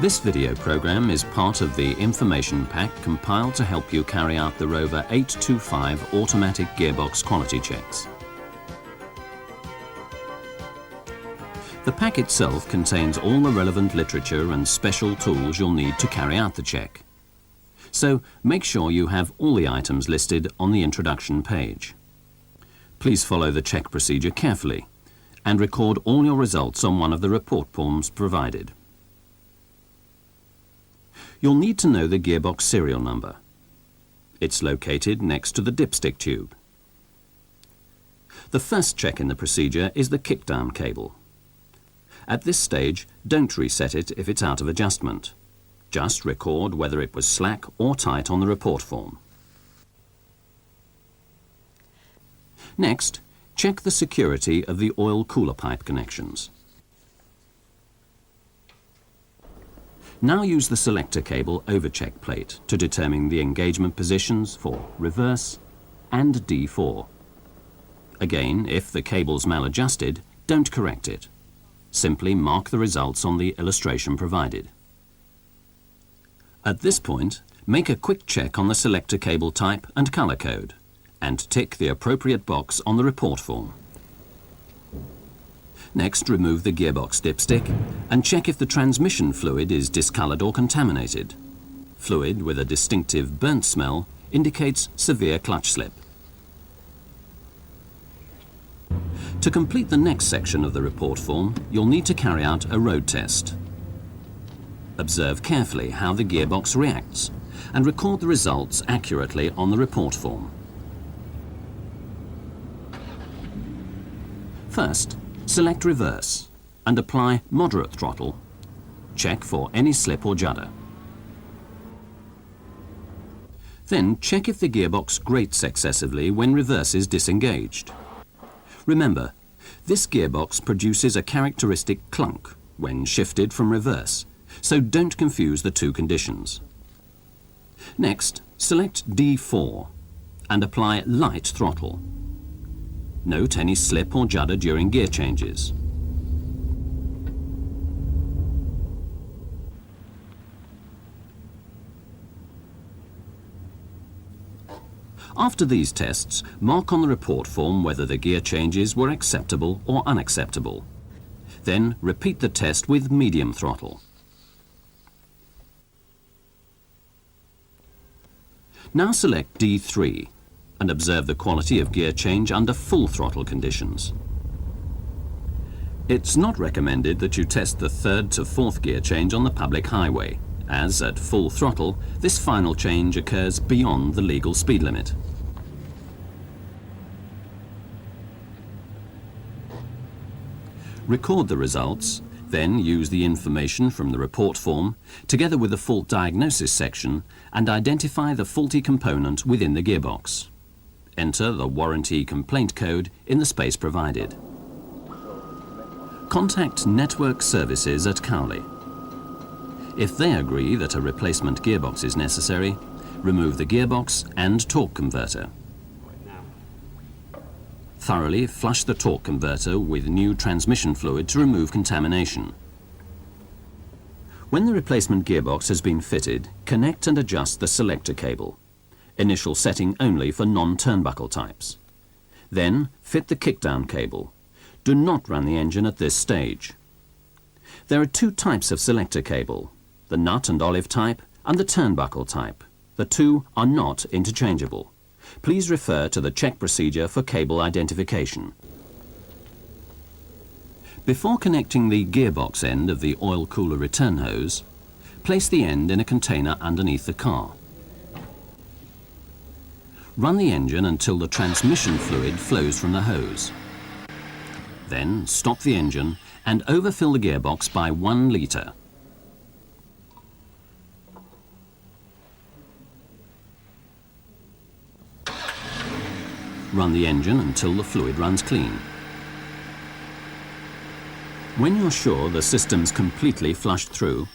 This video program is part of the information pack compiled to help you carry out the Rover 825 automatic gearbox quality checks. The pack itself contains all the relevant literature and special tools you'll need to carry out the check. So make sure you have all the items listed on the introduction page. Please follow the check procedure carefully and record all your results on one of the report forms provided. You'll need to know the gearbox serial number. It's located next to the dipstick tube. The first check in the procedure is the kickdown cable. At this stage, don't reset it if it's out of adjustment. Just record whether it was slack or tight on the report form. Next, check the security of the oil cooler pipe connections. Now use the selector cable overcheck plate to determine the engagement positions for reverse and D4. Again, if the cable's maladjusted, don't correct it. Simply mark the results on the illustration provided. At this point, make a quick check on the selector cable type and color code and tick the appropriate box on the report form. Next, remove the gearbox dipstick and check if the transmission fluid is discolored or contaminated. Fluid with a distinctive burnt smell indicates severe clutch slip. To complete the next section of the report form, you'll need to carry out a road test. Observe carefully how the gearbox reacts and record the results accurately on the report form. First, select reverse and apply moderate throttle. Check for any slip or judder. Then check if the gearbox grates excessively when reverse is disengaged. Remember, this gearbox produces a characteristic clunk when shifted from reverse, so don't confuse the two conditions. Next, select D4 and apply light throttle. Note any slip or judder during gear changes. After these tests, mark on the report form whether the gear changes were acceptable or unacceptable. Then repeat the test with medium throttle. Now select D3 and observe the quality of gear change under full throttle conditions. It's not recommended that you test the third to fourth gear change on the public highway, as at full throttle, this final change occurs beyond the legal speed limit. Record the results, then use the information from the report form, together with the fault diagnosis section, and identify the faulty component within the gearbox. Enter the warranty complaint code in the space provided. Contact Network Services at Cowley. If they agree that a replacement gearbox is necessary, remove the gearbox and torque converter. Thoroughly flush the torque converter with new transmission fluid to remove contamination. When the replacement gearbox has been fitted, connect and adjust the selector cable. Initial setting only for non-turnbuckle types. Then fit the kickdown cable. Do not run the engine at this stage. There are two types of selector cable, the nut and olive type and the turnbuckle type. The two are not interchangeable. Please refer to the check procedure for cable identification. Before connecting the gearbox end of the oil cooler return hose, place the end in a container underneath the car. Run the engine until the transmission fluid flows from the hose. Then stop the engine and overfill the gearbox by 1 litre. Run the engine until the fluid runs clean. When you're sure the system's completely flushed through,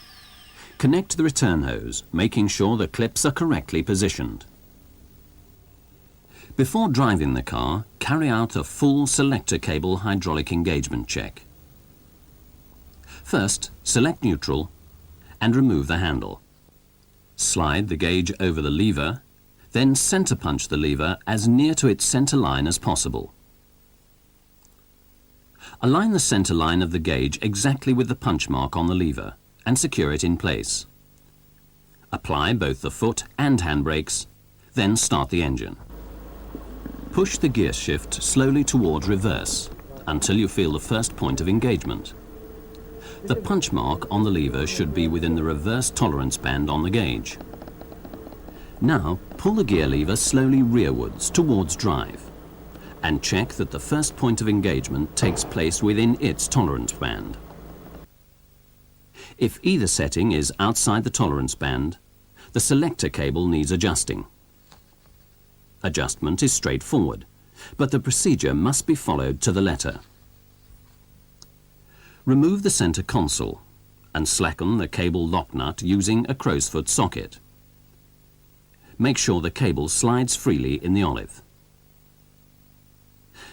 connect the return hose, making sure the clips are correctly positioned. Before driving the car, carry out a full selector cable hydraulic engagement check. First, select neutral and remove the handle. Slide the gauge over the lever, then centre punch the lever as near to its centre line as possible. Align the centre line of the gauge exactly with the punch mark on the lever and secure it in place. Apply both the foot and handbrakes, then start the engine. Push the gear shift slowly towards reverse until you feel the first point of engagement. The punch mark on the lever should be within the reverse tolerance band on the gauge. Now pull the gear lever slowly rearwards towards drive and check that the first point of engagement takes place within its tolerance band. If either setting is outside the tolerance band, the selector cable needs adjusting. Adjustment is straightforward, but the procedure must be followed to the letter. Remove the center console and slacken the cable lock nut using a crow's foot socket. Make sure the cable slides freely in the olive.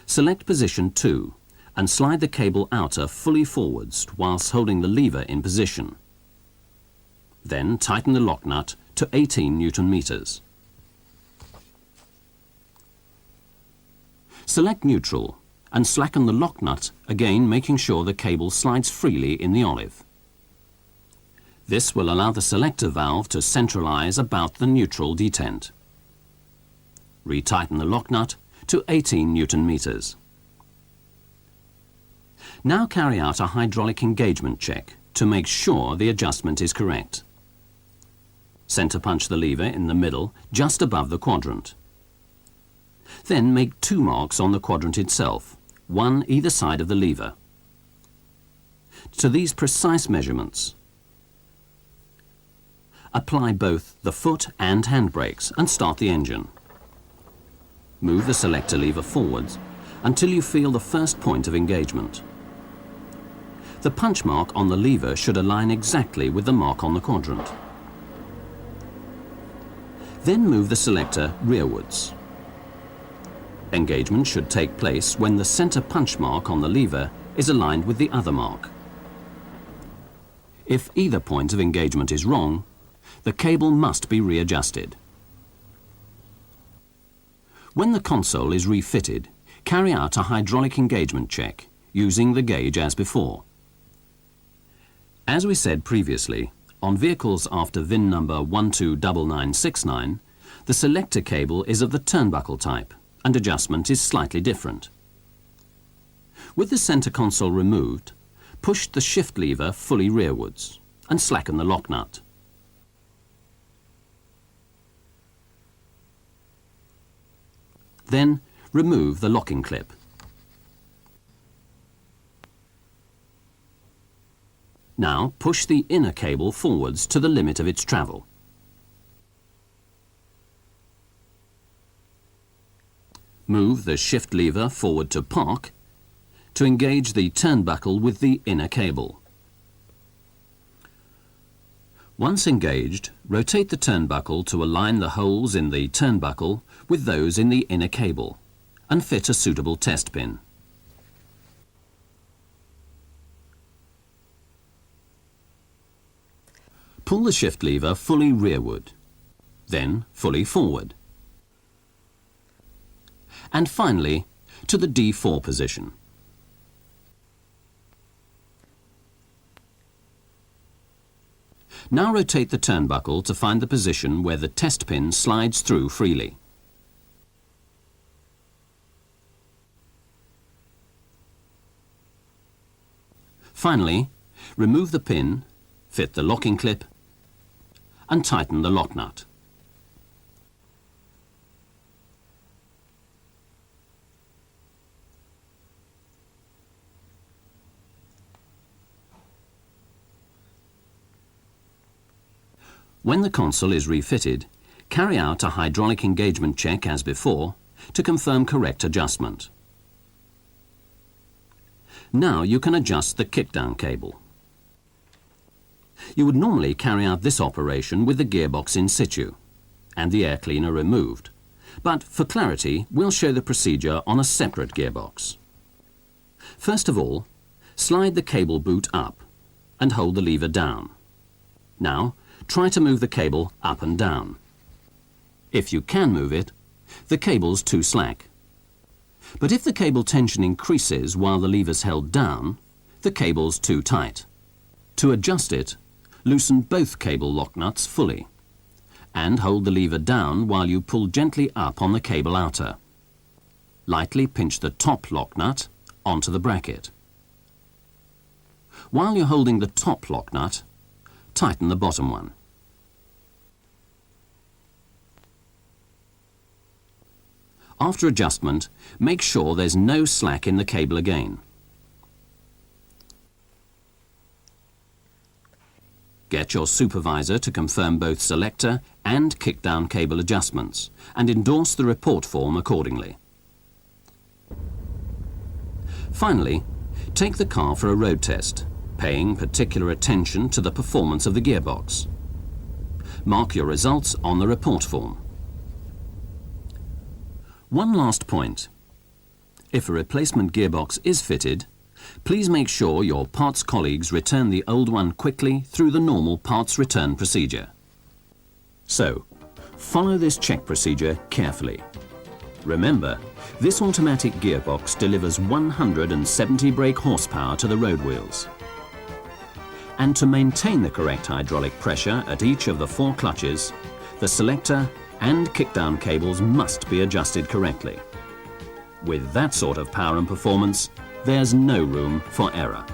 Select position 2 and slide the cable outer fully forwards whilst holding the lever in position. Then tighten the lock nut to 18 Newton meters. Select neutral and slacken the lock nut, again making sure the cable slides freely in the olive. This will allow the selector valve to centralize about the neutral detent. Retighten the lock nut to 18 Newton meters. Now carry out a hydraulic engagement check to make sure the adjustment is correct. Center punch the lever in the middle just above the quadrant. Then make 2 marks on the quadrant itself, one either side of the lever. To these precise measurements, apply both the foot and handbrakes and start the engine. Move the selector lever forwards until you feel the first point of engagement. The punch mark on the lever should align exactly with the mark on the quadrant. Then move the selector rearwards. Engagement should take place when the center punch mark on the lever is aligned with the other mark. If either point of engagement is wrong, the cable must be readjusted. When the console is refitted, carry out a hydraulic engagement check using the gauge as before. As we said previously, on vehicles after VIN number 129969, the selector cable is of the turnbuckle type and adjustment is slightly different. With the center console removed, push the shift lever fully rearwards and slacken the lock nut. Then remove the locking clip. Now push the inner cable forwards to the limit of its travel. Move the shift lever forward to park to engage the turnbuckle with the inner cable. Once engaged, rotate the turnbuckle to align the holes in the turnbuckle with those in the inner cable and fit a suitable test pin. Pull the shift lever fully rearward, then fully forward, and finally to the D4 position. Now rotate the turnbuckle to find the position where the test pin slides through freely. Finally, remove the pin, fit the locking clip, and tighten the lock nut. When the console is refitted, carry out a hydraulic engagement check as before to confirm correct adjustment. Now you can adjust the kickdown cable. You would normally carry out this operation with the gearbox in situ and the air cleaner removed, but for clarity we'll show the procedure on a separate gearbox. First of all, slide the cable boot up and hold the lever down. Now, try to move the cable up and down. If you can move it, the cable's too slack. But if the cable tension increases while the lever's held down, the cable's too tight. To adjust it, loosen both cable lock nuts fully and hold the lever down while you pull gently up on the cable outer. Lightly pinch the top lock nut onto the bracket. While you're holding the top lock nut, tighten the bottom one. After adjustment, make sure there's no slack in the cable again. Get your supervisor to confirm both selector and kickdown cable adjustments and endorse the report form accordingly. Finally, take the car for a road test, paying particular attention to the performance of the gearbox. Mark your results on the report form. One last point. If a replacement gearbox is fitted, please make sure your parts colleagues return the old one quickly through the normal parts return procedure. So, follow this check procedure carefully. Remember, this automatic gearbox delivers 170 brake horsepower to the road wheels. And to maintain the correct hydraulic pressure at each of the 4 clutches, the selector and kickdown cables must be adjusted correctly. With that sort of power and performance, there's no room for error.